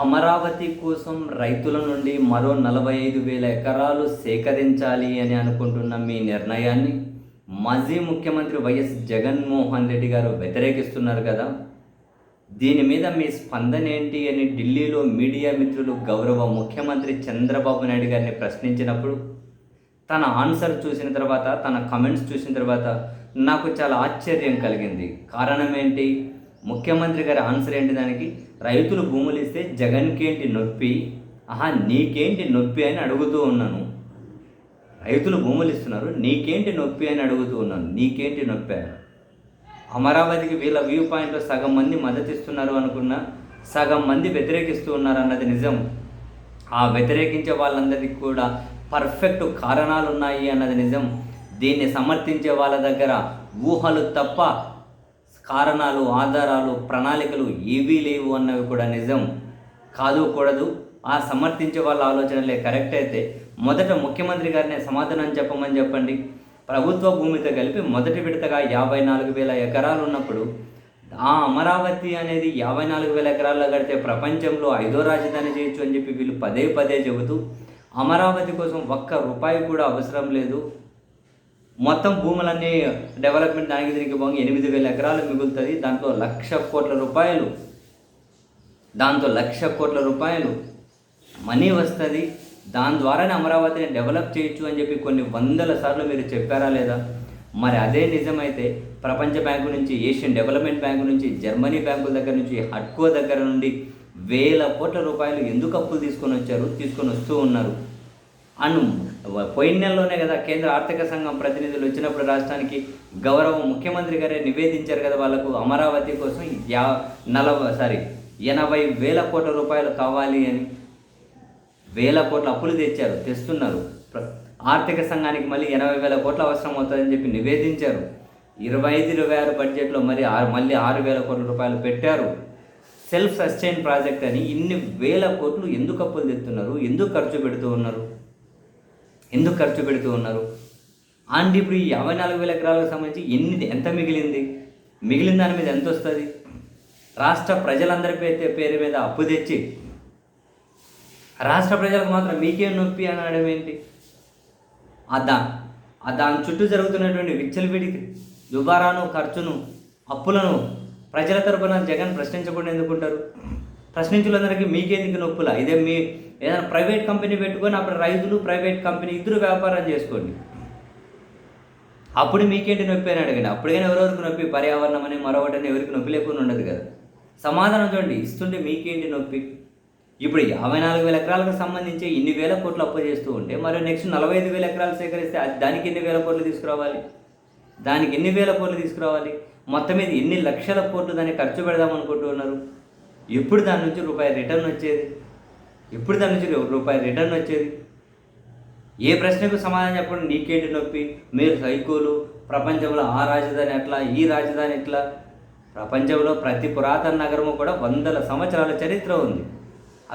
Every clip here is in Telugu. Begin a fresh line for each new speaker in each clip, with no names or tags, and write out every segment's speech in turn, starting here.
అమరావతి కోసం రైతుల నుండి మరో 45,000 ఎకరాలు సేకరించాలి అని అనుకుంటున్న మీ నిర్ణయాన్ని మాజీ ముఖ్యమంత్రి వైఎస్ జగన్మోహన్ రెడ్డి గారు వ్యతిరేకిస్తున్నారు కదా. దీని మీద మీ స్పందన ఏంటి అని ఢిల్లీలో మీడియా మిత్రులు గౌరవ ముఖ్యమంత్రి చంద్రబాబు నాయుడు గారిని ప్రశ్నించినప్పుడు తన ఆన్సర్ చూసిన తర్వాత, తన కమెంట్స్ చూసిన తర్వాత నాకు చాలా ఆశ్చర్యం కలిగింది. కారణం ఏంటి? ముఖ్యమంత్రి గారి ఆన్సర్ ఏంటి దానికి? రైతులు భూములు ఇస్తే జగన్కేంటి నొప్పి, నీకేంటి నొప్పి అని అడుగుతూ ఉన్నాను. రైతులు భూములు ఇస్తున్నారు, నీకేంటి నొప్పి అని అడుగుతూ ఉన్నాను. నీకేంటి నొప్పి? అమరావతికి వీళ్ళ వ్యూ పాయింట్లో సగం మంది మద్దతు ఇస్తున్నారు అనుకున్నా, సగం మంది వ్యతిరేకిస్తూ ఉన్నారు అన్నది నిజం. ఆ వ్యతిరేకించే వాళ్ళందరికీ కూడా పర్ఫెక్ట్ కారణాలు ఉన్నాయి అన్నది నిజం. దీన్ని సమర్థించే వాళ్ళ దగ్గర ఊహలు తప్ప కారణాలు, ఆధారాలు, ప్రణాళికలు ఏవీ లేవు అన్నవి కూడా నిజం. కాదు కూడదు. ఆ సమర్థించే వాళ్ళ ఆలోచనలే కరెక్ట్ అయితే మొదట ముఖ్యమంత్రి గారినే సమాధానం చెప్పమని చెప్పండి. ప్రభుత్వ భూమితో కలిపి మొదటి విడతగా 54,000 ఎకరాలు ఉన్నప్పుడు ఆ అమరావతి అనేది 54,000 ఎకరాల్లో కడితే ప్రపంచంలో 5వ రాజధాని చేయొచ్చు అని చెప్పి వీళ్ళు పదే పదే చెబుతూ అమరావతి కోసం ఒక్క రూపాయి కూడా అవసరం లేదు, మొత్తం భూములన్నీ డెవలప్మెంట్ దానికి దీనికి పోగా 8,000 ఎకరాలు మిగులుతుంది, దాంట్లో 1,00,00,000 కోట్ల రూపాయలు మనీ వస్తుంది, దాని ద్వారానే అమరావతిని డెవలప్ చేయొచ్చు అని చెప్పి కొన్ని వందల సార్లు మీరు చెప్పారా లేదా? మరి అదే నిజమైతే ప్రపంచ బ్యాంకు నుంచి, ఏషియన్ డెవలప్మెంట్ బ్యాంకు నుంచి, జర్మనీ బ్యాంకుల దగ్గర నుంచి, హడ్కో దగ్గర నుండి వేల కోట్ల రూపాయలు ఎందుకు అప్పులు తీసుకొని వస్తూ ఉన్నారు? పోయిన నెలలోనే కదా కేంద్ర ఆర్థిక సంఘం ప్రతినిధులు వచ్చినప్పుడు రాష్ట్రానికి గౌరవ ముఖ్యమంత్రి గారే నివేదించారు కదా వాళ్ళకు అమరావతి కోసం 80,000 కోట్ల రూపాయలు కావాలి అని. వేల కోట్ల అప్పులు తెస్తున్నారు. ఆర్థిక సంఘానికి మళ్ళీ 80,000 కోట్ల అవసరం అవుతుందని చెప్పి నివేదించారు. 25-26 బడ్జెట్లో మళ్ళీ 6,000 కోట్ల రూపాయలు పెట్టారు. సెల్ఫ్ సస్టైన్ ప్రాజెక్ట్ అని ఇన్ని వేల కోట్లు ఎందుకు అప్పులు తెస్తున్నారు? ఎందుకు ఖర్చు పెడుతూ ఉన్నారు? అండ్ ఇప్పుడు ఈ 54,000 ఎకరాలకు సంబంధించి ఎంత మిగిలింది? మిగిలిన దాని మీద ఎంత వస్తుంది? రాష్ట్ర ప్రజలందరి పేరు మీద అప్పు తెచ్చి రాష్ట్ర ప్రజలకు మాత్రం మీకేం నొప్పి అనడం ఏంటి? దాని చుట్టూ జరుగుతున్నటువంటి విచ్చలవిడికి దుబారాను, ఖర్చును, అప్పులను ప్రజల తరపున జగన్ ప్రశ్నించకుండా ఎందుకుంటారు? ప్రశ్నించులందరికీ మీకెందుకు నొప్పులా? ఇదే మీ ఏదైనా ప్రైవేట్ కంపెనీ పెట్టుకొని అప్పుడు రైతులు, ప్రైవేట్ కంపెనీ ఇద్దరు వ్యాపారం చేసుకోండి, అప్పుడు మీకేంటి నొప్పి అని అడగండి. అప్పటికైనా ఎవరెవరికి నొప్పి? పర్యావరణం అని మరొకటని ఎవరికి నొప్పి లేకుండా ఉండదు కదా. సమాధానం చూడండి. ఇస్తుంటే మీకేంటి నొప్పి? ఇప్పుడు 54,000 ఎకరాలకు సంబంధించి ఇన్ని వేల కోట్లు అప్పు చేస్తూ ఉంటే మరి నెక్స్ట్ 45,000 ఎకరాలు సేకరిస్తే దానికి ఎన్ని వేల కోట్లు తీసుకురావాలి? మొత్తం మీద ఎన్ని లక్షల కోట్లు దాన్ని ఖర్చు పెడదాం అనుకుంటూ ఉన్నారు? ఎప్పుడు దాని నుంచి రూపాయి రిటర్న్ వచ్చేది? ఏ ప్రశ్నకు సమాధానం చెప్పండి. నీకేంటి నొప్పి? మీరు సైకోలు, ప్రపంచంలో ఆ రాజధాని ఎట్లా, ఈ రాజధాని ఎట్లా? ప్రపంచంలో ప్రతి పురాతన నగరము కూడా వందల సంవత్సరాల చరిత్ర ఉంది.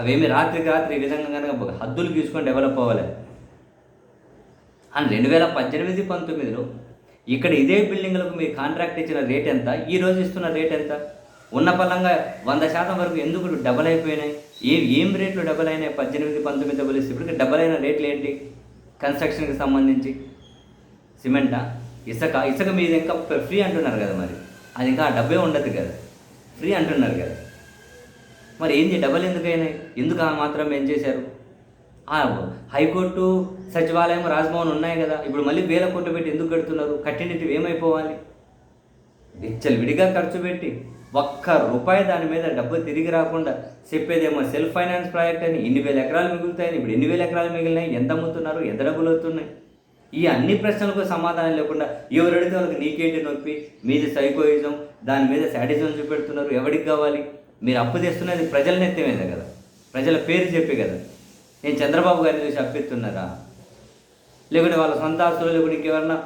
అవేమి రాత్రికి రాత్రి ఈ విధంగా కనుక హద్దులు గీసుకొని డెవలప్ అవ్వాలి. అండ్ 2018-19లో ఇక్కడ ఇదే బిల్డింగ్లకు మీరు కాంట్రాక్ట్ ఇచ్చిన రేట్ ఎంత? ఈరోజు ఇస్తున్న రేట్ ఎంత? ఉన్న పలంగా 100% వరకు ఎందుకు డబల్ అయిపోయినాయి? ఏం రేట్లు డబల్ అయినాయి? 18-19 పోలిస్తే ఇప్పటికి డబల్ అయిన రేట్లు ఏంటి? కన్స్ట్రక్షన్కి సంబంధించి సిమెంటా, ఇసుక మీద ఇంకా ఫ్రీ అంటున్నారు కదా, మరి అది ఇంకా డబ్బే ఉండదు కదా, ఫ్రీ అంటున్నారు కదా. మరి ఏంది డబల్ ఎందుకు అయినాయి? ఎందుకు ఆ మాత్రం ఏం చేశారు? హైకోర్టు, సచివాలయం, రాజ్భవన్ ఉన్నాయి కదా, ఇప్పుడు మళ్ళీ వేల కోట్లు పెట్టి ఎందుకు కడుతున్నారు? కట్టినట్టు ఏమైపోవాలి? విడిగా ఖర్చు పెట్టి ఒక్క రూపాయి దాని మీద డబ్బు తిరిగి రాకుండా చెప్పేదేమో సెల్ఫ్ ఫైనాన్స్ ప్రాజెక్ట్ అని. 1,000 ఎకరాలు మిగులుతాయని. ఇప్పుడు 1,000 ఎకరాలు మిగిలినాయి, ఎంత అమ్ముతున్నారు, ఎంత డబ్బులు అవుతున్నాయి? ఈ అన్ని ప్రశ్నలకు సమాధానం లేకుండా ఎవరు అడిగితే వాళ్ళకి నీకేంటి నొప్పి, మీది సైకోయిజం, దాని మీద శాడిజం చూపెడుతున్నారు. ఎవరికి కావాలి? మీరు అప్పు తెస్తున్నది ప్రజల నెత్తి మీద కదా, ప్రజల పేరు చెప్పి కదా. నేను చంద్రబాబు గారిని చూసి అప్పిస్తున్నారా? లేకుంటే వాళ్ళ సొంత ఆస్తులు, లేకుంటే ఇంకెవరన్నా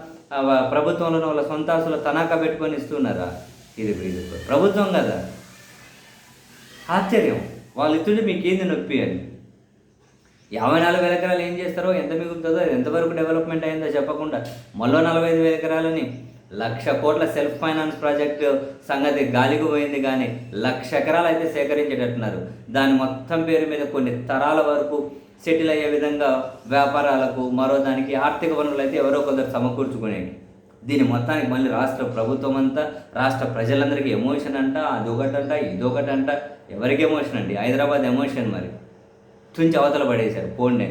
ప్రభుత్వంలోనే వాళ్ళ సొంత ఆస్తులు తనఖా పెట్టుకొని ఇస్తున్నారా? ఇది ప్రభుత్వం కదా. ఆశ్చర్యం. వాళ్ళు ఇస్తుంటే మీకేంది నొప్పి అని. 54,000 ఎకరాలు ఏం చేస్తారో, ఎంత మిగులుతుందో, అది ఎంతవరకు డెవలప్మెంట్ అయిందో చెప్పకుండా మళ్ళీ 45,000 ఎకరాలని 1,00,000 కోట్ల సెల్ఫ్ ఫైనాన్స్ ప్రాజెక్టు సంగతి గాలికి పోయింది, కానీ 1,00,000 ఎకరాలు అయితే సేకరించేటట్టున్నారు. దాని మొత్తం పేరు మీద కొన్ని తరాల వరకు సెటిల్ అయ్యే విధంగా వ్యాపారాలకు, మరో దానికి ఆర్థిక వనరులు అయితే ఎవరో కొందరు సమకూర్చుకునేవి. దీని మొత్తానికి మళ్ళీ రాష్ట్ర ప్రభుత్వం అంతా, రాష్ట్ర ప్రజలందరికీ ఎమోషన్ అంట, అదొకటంట ఇదొకటంట. ఎవరికి ఎమోషన్ అండి? హైదరాబాద్ ఎమోషన్ మరి తుంచి అవతల పడేశారు. పోండి,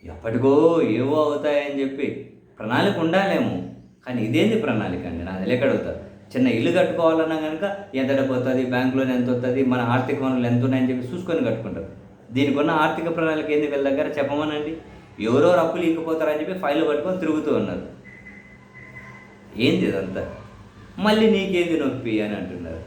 ఎప్పటికో ఏవో అవుతాయని చెప్పి ప్రణాళిక ఉండాలేమో, కానీ ఇదేంది ప్రణాళిక అండి? నాకు తెలియకడుగుతారు. చిన్న ఇల్లు కట్టుకోవాలన్నా కనుక ఎంత డబ్బు వస్తుంది, బ్యాంకులోనే ఎంత వస్తుంది, మన ఆర్థిక వనరులు ఎంత ఉన్నాయని చెప్పి చూసుకొని కట్టుకుంటారు. దీనికి ఉన్న ఆర్థిక ప్రణాళిక ఏంది వీళ్ళ దగ్గర చెప్పమనండి. ఎవరెవరు అప్పులు ఇకపోతారని చెప్పి ఫైల్ పట్టుకొని తిరుగుతూ ఉన్నారు. ఏంది ఇదంతా? మళ్ళీ నీకేంది నొప్పి అని అంటున్నారు.